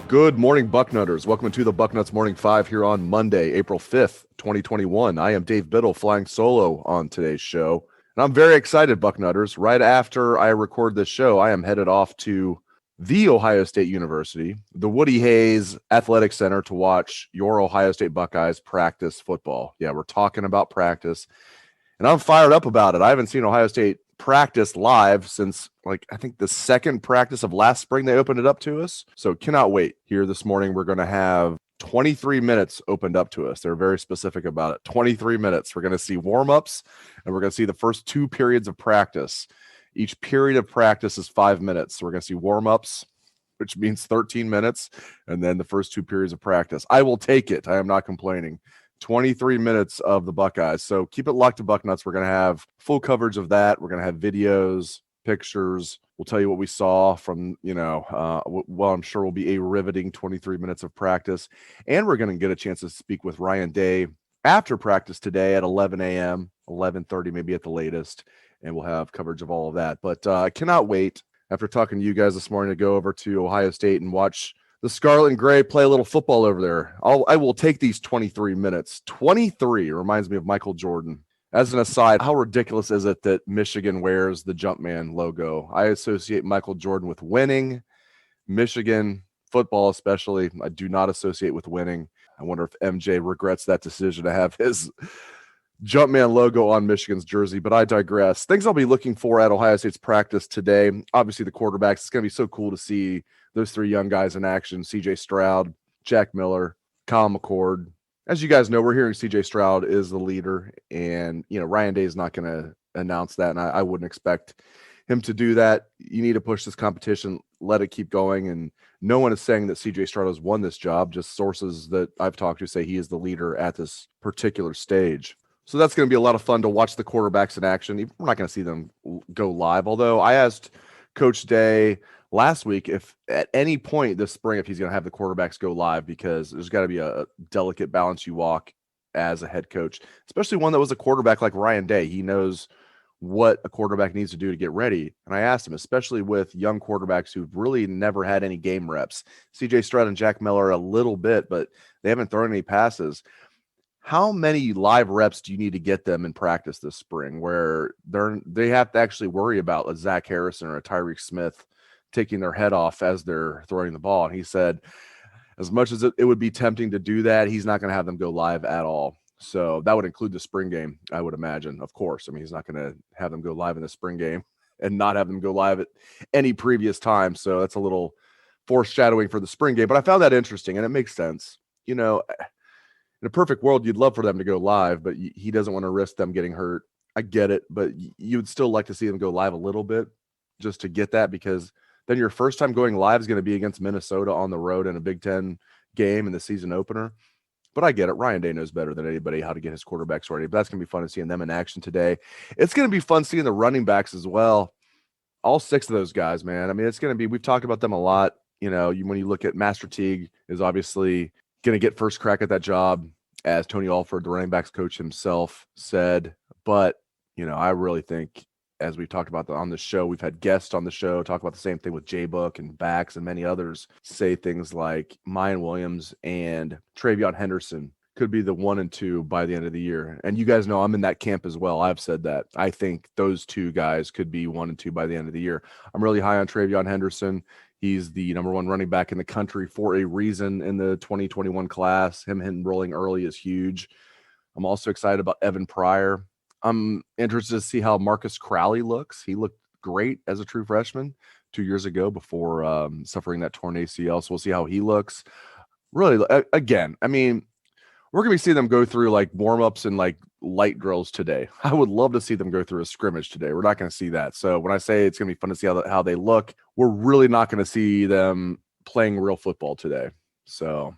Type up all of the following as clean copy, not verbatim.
Good morning, Bucknutters. Welcome to the Bucknuts Morning 5 here on Monday, April 5th, 2021. I am Dave Biddle, flying solo on today's show. And I'm very excited, Bucknutters. Right after I record this show, I am headed off to the Ohio State University, the Woody Hayes Athletic Center, to watch your Ohio State Buckeyes practice football. Yeah, we're talking about practice, and I'm fired up about it. I haven't seen Ohio State practice live since, I think the second practice of last spring they opened it up to us. So cannot wait. Here this morning, we're going to have 23 minutes opened up to us. They're very specific about it. 23 minutes. We're going to see warm-ups, and we're going to see the first two periods of practice. Each period of practice is 5 minutes. So we're going to see warm-ups, which means 13 minutes, and then the first two periods of practice. I will take it. I am not complaining. 23 minutes of the Buckeyes. So keep it locked to Bucknuts. We're going to have full coverage of that. We're going to have videos, pictures. We'll tell you what we saw from, I'm sure will be a riveting 23 minutes of practice. And we're going to get a chance to speak with Ryan Day after practice today at 11 a.m., 11:30 maybe at the latest. And we'll have coverage of all of that. But I cannot wait, after talking to you guys this morning, to go over to Ohio State and watch the Scarlet and Gray play a little football over there. I will take these 23 minutes. 23 reminds me of Michael Jordan. As an aside, how ridiculous is it that Michigan wears the Jumpman logo? I associate Michael Jordan with winning. Michigan football especially, I do not associate with winning. I wonder if MJ regrets that decision to have his Jumpman logo on Michigan's jersey, but I digress. Things I'll be looking for at Ohio State's practice today. Obviously, the quarterbacks. It's going to be so cool to see those three young guys in action: C.J. Stroud, Jack Miller, Kyle McCord. As you guys know, we're hearing C.J. Stroud is the leader, and Ryan Day is not going to announce that, and I wouldn't expect him to do that. You need to push this competition, let it keep going, and no one is saying that C.J. Stroud has won this job. Just sources that I've talked to say he is the leader at this particular stage. So that's going to be a lot of fun to watch the quarterbacks in action. We're not going to see them go live, although I asked Coach Day last week if at any point this spring if he's going to have the quarterbacks go live, because there's got to be a delicate balance you walk as a head coach, especially one that was a quarterback like Ryan Day. He knows what a quarterback needs to do to get ready. And I asked him, especially with young quarterbacks who've really never had any game reps, C.J. Stroud and Jack Miller a little bit, but they haven't thrown any passes. How many live reps do you need to get them in practice this spring where they have to actually worry about a Zach Harrison or a Tyreek Smith taking their head off as they're throwing the ball? And he said, as much as it would be tempting to do that, he's not going to have them go live at all. So that would include the spring game, I would imagine, of course. I mean, he's not going to have them go live in the spring game and not have them go live at any previous time. So that's a little foreshadowing for the spring game. But I found that interesting, and it makes sense. In a perfect world, you'd love for them to go live, but he doesn't want to risk them getting hurt. I get it, but you'd still like to see them go live a little bit just to get that, because then your first time going live is going to be against Minnesota on the road in a Big Ten game in the season opener. But I get it. Ryan Day knows better than anybody how to get his quarterbacks ready. But that's going to be fun seeing them in action today. It's going to be fun seeing the running backs as well. All six of those guys, man. I mean, it's going to be, we've talked about them a lot. When you look at Master Teague is obviously going to get first crack at that job, as Tony Alford, the running backs coach himself, said. But, I really think, as we've talked about on the show, we've had guests on the show talk about the same thing with J-Book and Bax and many others, say things like Mayan Williams and Travion Henderson could be the 1 and 2 by the end of the year. And you guys know I'm in that camp as well. I've said that. I think those two guys could be 1 and 2 by the end of the year. I'm really high on Travion Henderson. He's the number 1 running back in the country for a reason in the 2021 class. Him enrolling early is huge. I'm also excited about Evan Pryor. I'm interested to see how Marcus Crowley looks. He looked great as a true freshman 2 years ago before suffering that torn ACL. So we'll see how he looks. Really, again, I mean, we're going to be seeing them go through like warm-ups and like light drills today. I would love to see them go through a scrimmage today. We're not going to see that. So when I say it's going to be fun to see how they look, we're really not going to see them playing real football today. So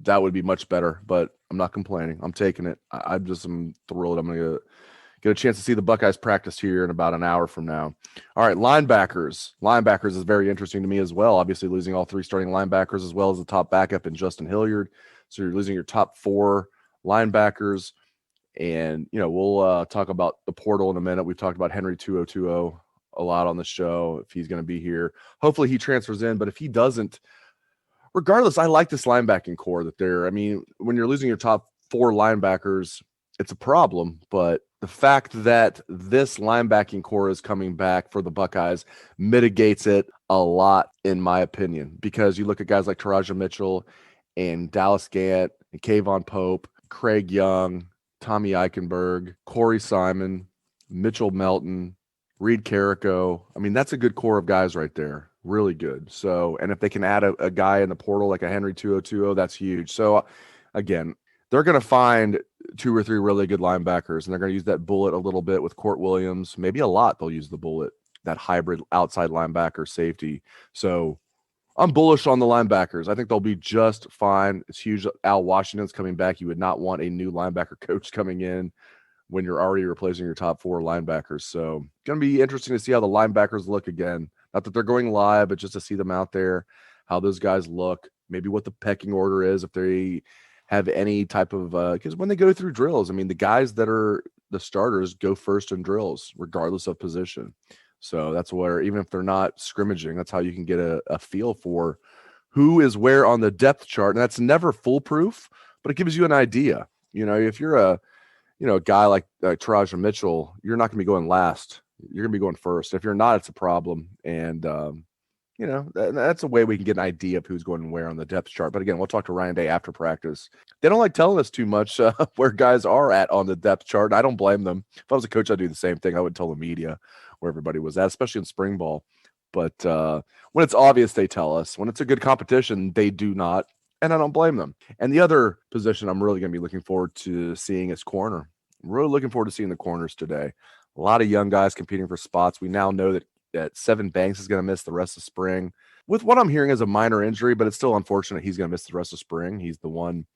that would be much better, but I'm not complaining. I'm taking it. I'm thrilled. I'm going to get a chance to see the Buckeyes practice here in about an hour from now. All right, linebackers. Linebackers is very interesting to me as well. Obviously, losing all three starting linebackers as well as the top backup in Justin Hilliard. So you're losing your top four linebackers. And, we'll talk about the portal in a minute. We've talked about Henry 2020 a lot on the show, if he's going to be here. Hopefully he transfers in, but if he doesn't, regardless, I like this linebacking core when you're losing your top four linebackers, it's a problem, but the fact that this linebacking core is coming back for the Buckeyes mitigates it a lot, in my opinion, because you look at guys like Taraja Mitchell and Dallas Gant and Kayvon Pope, Craig Young, Tommy Eichenberg, Corey Simon, Mitchell Melton, Reed Carrico. That's a good core of guys right there. Really good. So, and if they can add a guy in the portal like a Henry 2020, that's huge. So, again, they're going to find two or three really good linebackers, and they're going to use that bullet a little bit with Court Williams. Maybe a lot they'll use the bullet, that hybrid outside linebacker safety. So, I'm bullish on the linebackers. I think they'll be just fine. It's huge. Al Washington's coming back. You would not want a new linebacker coach coming in when you're already replacing your top four linebackers. So, going to be interesting to see how the linebackers look again. Not that they're going live, but just to see them out there, how those guys look, maybe what the pecking order is, if they have any type of because when they go through drills, the guys that are the starters go first in drills, regardless of position. So that's where, even if they're not scrimmaging, that's how you can get a feel for who is where on the depth chart. And that's never foolproof, but it gives you an idea. If you're a guy like Taraja Mitchell, you're not going to be going last. You're going to be going first. If you're not, it's a problem. And, that's a way we can get an idea of who's going where on the depth chart. But again, we'll talk to Ryan Day after practice. They don't like telling us too much where guys are at on the depth chart. And I don't blame them. If I was a coach, I'd do the same thing. I would tell the media where everybody was at, especially in spring ball. But when it's obvious, they tell us. When it's a good competition, they do not. And I don't blame them. And the other position I'm really going to be looking forward to seeing is corner. I'm really looking forward to seeing the corners today. A lot of young guys competing for spots. We now know that Seven Banks is going to miss the rest of spring with what I'm hearing is a minor injury, but it's still unfortunate he's going to miss the rest of spring. He's the one.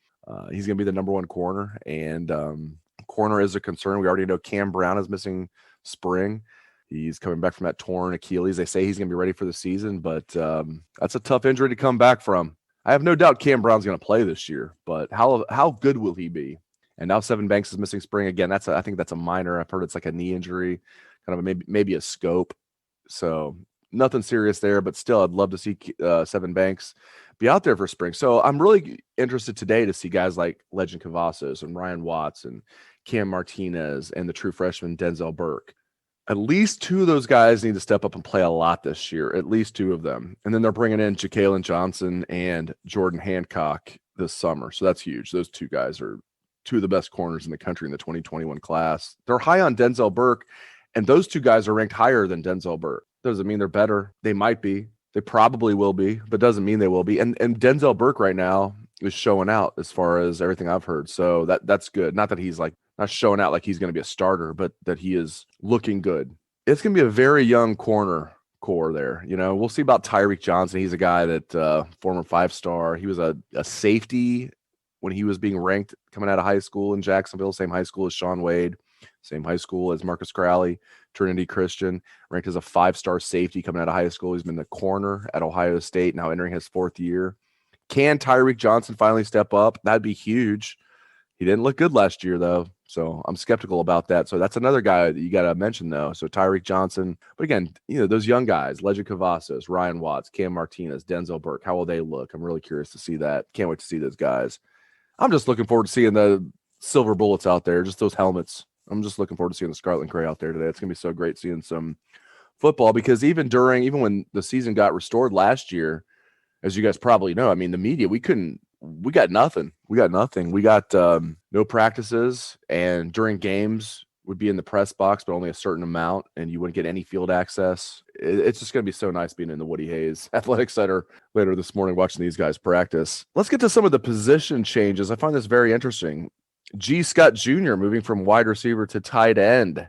He's going to be the number one corner, and corner is a concern. We already know Cam Brown is missing spring. He's coming back from that torn Achilles. They say he's going to be ready for the season, but that's a tough injury to come back from. I have no doubt Cam Brown's going to play this year, but how good will he be? And now Seven Banks is missing spring again. I think that's a minor. I've heard it's like a knee injury, kind of maybe a scope. So nothing serious there, but still, I'd love to see Seven Banks be out there for spring. So I'm really interested today to see guys like Legend Cavazos and Ryan Watts and Cam Martinez and the true freshman Denzel Burke. At least two of those guys need to step up and play a lot this year, at least two of them. And then they're bringing in Ja'Kalen Johnson and Jordan Hancock this summer. So that's huge. Those two guys are two of the best corners in the country in the 2021 class. They're high on Denzel Burke, and those two guys are ranked higher than Denzel Burke. Doesn't mean they're better. They might be. They probably will be, but doesn't mean they will be. And Denzel Burke right now is showing out as far as everything I've heard. So that's good. Not that he's like not showing out like he's going to be a starter, but that he is looking good. It's going to be a very young corner core there. We'll see about Tyreek Johnson. He's a guy that former 5-star. He was a safety when he was being ranked coming out of high school in Jacksonville, same high school as Sean Wade, same high school as Marcus Crowley, Trinity Christian, ranked as a 5-star safety coming out of high school. He's been the corner at Ohio State, now entering his 4th year. Can Tyreek Johnson finally step up? That'd be huge. He didn't look good last year, though, so I'm skeptical about that. So that's another guy that you got to mention, though. So Tyreek Johnson. But again, those young guys, Legend Cavazos, Ryan Watts, Cam Martinez, Denzel Burke, how will they look? I'm really curious to see that. Can't wait to see those guys. I'm just looking forward to seeing the silver bullets out there, just those helmets. I'm just looking forward to seeing the Scarlet and Gray out there today. It's going to be so great seeing some football because even when the season got restored last year, as you guys probably know, the media, we got nothing. We got no practices, and during games would be in the press box, but only a certain amount, and you wouldn't get any field access. It's just going to be so nice being in the Woody Hayes Athletic Center later this morning watching these guys practice. Let's get to some of the position changes. I find this very interesting. G. Scott Jr. moving from wide receiver to tight end.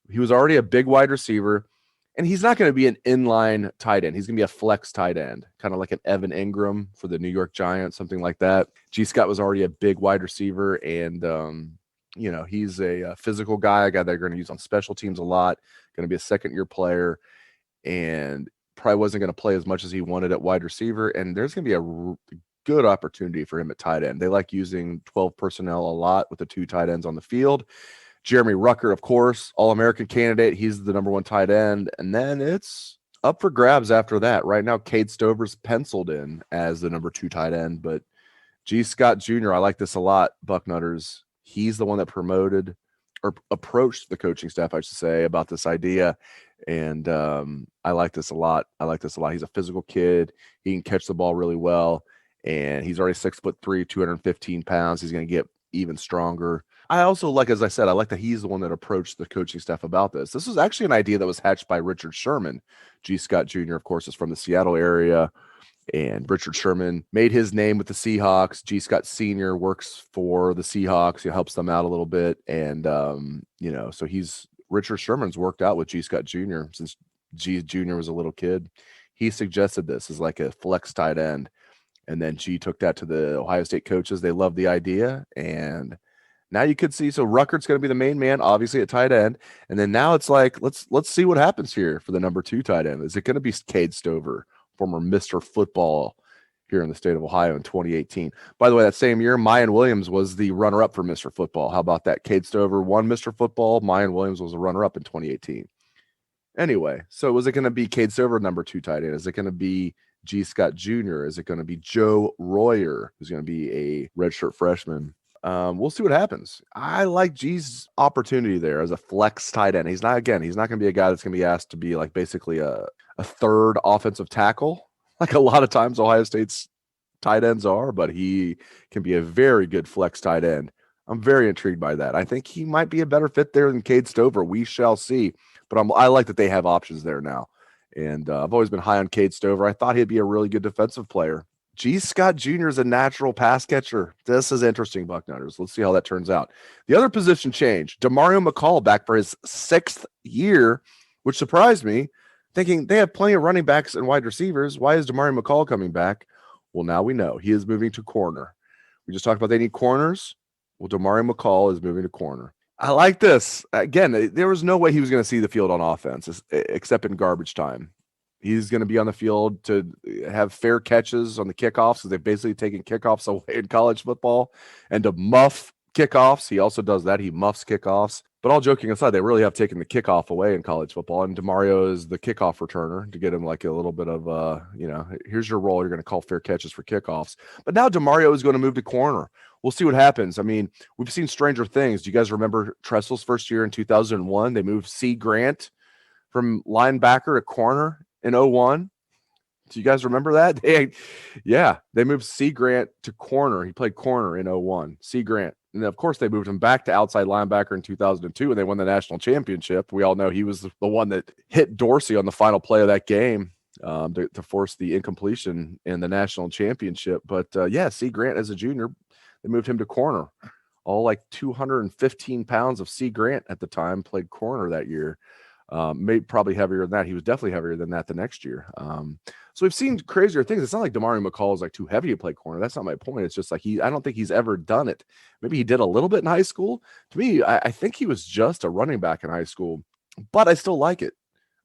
He was already a big wide receiver, And he's not going to be an inline tight end. He's going to be a flex tight end, kind of like an Evan Ingram for the New York Giants, something like that. G. Scott was already a big wide receiver, and he's a physical guy, a guy they're going to use on special teams a lot, going to be a second-year player, and probably wasn't going to play as much as he wanted at wide receiver, and there's going to be a good opportunity for him at tight end. They like using 12 personnel a lot with the 2 tight ends on the field. Jeremy Rucker, of course, All-American candidate. He's the number 1 tight end. And then it's up for grabs after that. Right now, Cade Stover's penciled in as the number 2 tight end. But G. Scott Jr., I like this a lot, Bucknutters. He's the one that promoted or approached the coaching staff, I should say, about this idea. And I like this a lot. He's a physical kid. He can catch the ball really well. And he's already 6'3", 215 pounds. He's going to get even stronger. I also like, as I said, I like that he's the one that approached the coaching staff about this. This was actually an idea that was hatched by Richard Sherman. G. Scott Jr., of course, is from the Seattle area, and Richard Sherman made his name with the Seahawks. G. Scott Sr. works for the Seahawks. He helps them out a little bit, and so Richard Sherman's worked out with G. Scott Jr. since G. Jr. was a little kid. He suggested this as like a flex tight end, and then G took that to the Ohio State coaches. They loved the idea, and now you could see, so Ruckert's going to be the main man, obviously at tight end. And then now it's like, let's see what happens here for the number 2 tight end. Is it going to be Cade Stover, former Mr. Football here in the state of Ohio in 2018? By the way, that same year, Mayan Williams was the runner-up for Mr. Football. How about that? Cade Stover won Mr. Football. Mayan Williams was a runner-up in 2018. Anyway, so was it going to be Cade Stover, number 2 tight end? Is it going to be G. Scott Jr.? Is it going to be Joe Royer, who's going to be a redshirt freshman? We'll see what happens. I like G's opportunity there as a flex tight end. He's not going to be a guy that's going to be asked to be like basically a third offensive tackle, like a lot of times Ohio State's tight ends are, but he can be a very good flex tight end. I'm very intrigued by that. I think he might be a better fit there than Cade Stover. We shall see. But I like that they have options there now. And I've always been high on Cade Stover. I thought he'd be a really good defensive player. G. Scott Jr. is a natural pass catcher. This is interesting, Bucknutters. Let's see how that turns out. The other position change, Demario McCall back for his 6th year, which surprised me, thinking they have plenty of running backs and wide receivers. Why is Demario McCall coming back? Well, now we know. He is moving to corner. We just talked about they need corners. Well, Demario McCall is moving to corner. I like this. Again, there was no way he was going to see the field on offense except in garbage time. He's going to be on the field to have fair catches on the kickoffs because they've basically taken kickoffs away in college football, and to muff kickoffs. He also does that. He muffs kickoffs. But all joking aside, they really have taken the kickoff away in college football, and Demario is the kickoff returner to get him like a little bit of, here's your role. You're going to call fair catches for kickoffs. But now Demario is going to move to corner. We'll see what happens. I mean, we've seen stranger things. Do you guys remember Tressel's first year in 2001? They moved C. Grant from linebacker to corner in 01. Do you guys remember that? They moved C. Grant to corner. He played corner in 01. C. Grant. And of course, they moved him back to outside linebacker in 2002, and they won the national championship. We all know he was the one that hit Dorsey on the final play of that game to force the incompletion in the national championship. But C. Grant as a junior, they moved him to corner. All like 215 pounds of C. Grant at the time played corner that year. Probably heavier than that. He was definitely heavier than that the next year. So we've seen crazier things. It's not like Demario McCall is like too heavy to play corner. That's not my point. It's just like I don't think he's ever done it. Maybe he did a little bit in high school. To me, I think he was just a running back in high school, but I still like it.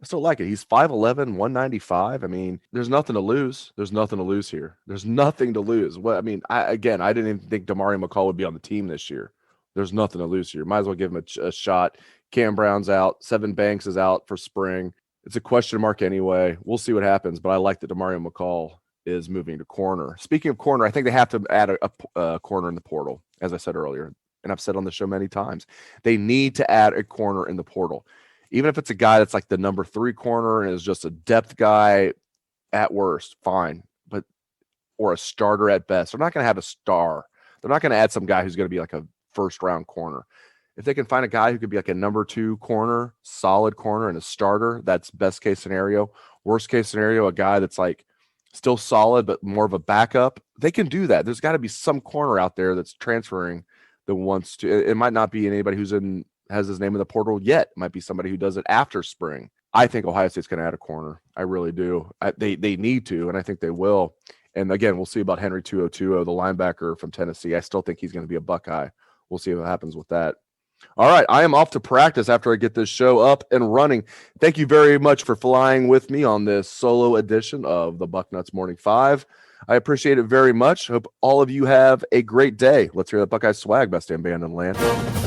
He's 5'11", 195. I mean, there's nothing to lose. There's nothing to lose here. There's nothing to lose. Well, I mean, I didn't even think Demario McCall would be on the team this year. There's nothing to lose here. Might as well give him a shot. Cam Brown's out. Seven Banks is out for spring. It's a question mark anyway. We'll see what happens, but I like that Demario McCall is moving to corner. Speaking of corner, I think they have to add a corner in the portal, as I said earlier, and I've said on the show many times. They need to add a corner in the portal. Even if it's a guy that's like the number 3 corner and is just a depth guy at worst, fine, or a starter at best. They're not going to have a star. They're not going to add some guy who's going to be like a first-round corner. If they can find a guy who could be like a number 2 corner, solid corner, and a starter, that's best case scenario. Worst case scenario, a guy that's like still solid but more of a backup. They can do that. There's got to be some corner out there that's transferring that wants to. It might not be anybody has his name in the portal yet. It might be somebody who does it after spring. I think Ohio State's going to add a corner. I really do. They need to, and I think they will. And again, we'll see about Henry 202, the linebacker from Tennessee. I still think he's going to be a Buckeye. We'll see what happens with that. All right, I am off to practice after I get this show up and running. Thank you very much for flying with me on this solo edition of the Bucknuts Morning 5. I appreciate it very much. Hope all of you have a great day. Let's hear that Buckeye swag, best damn band in the land.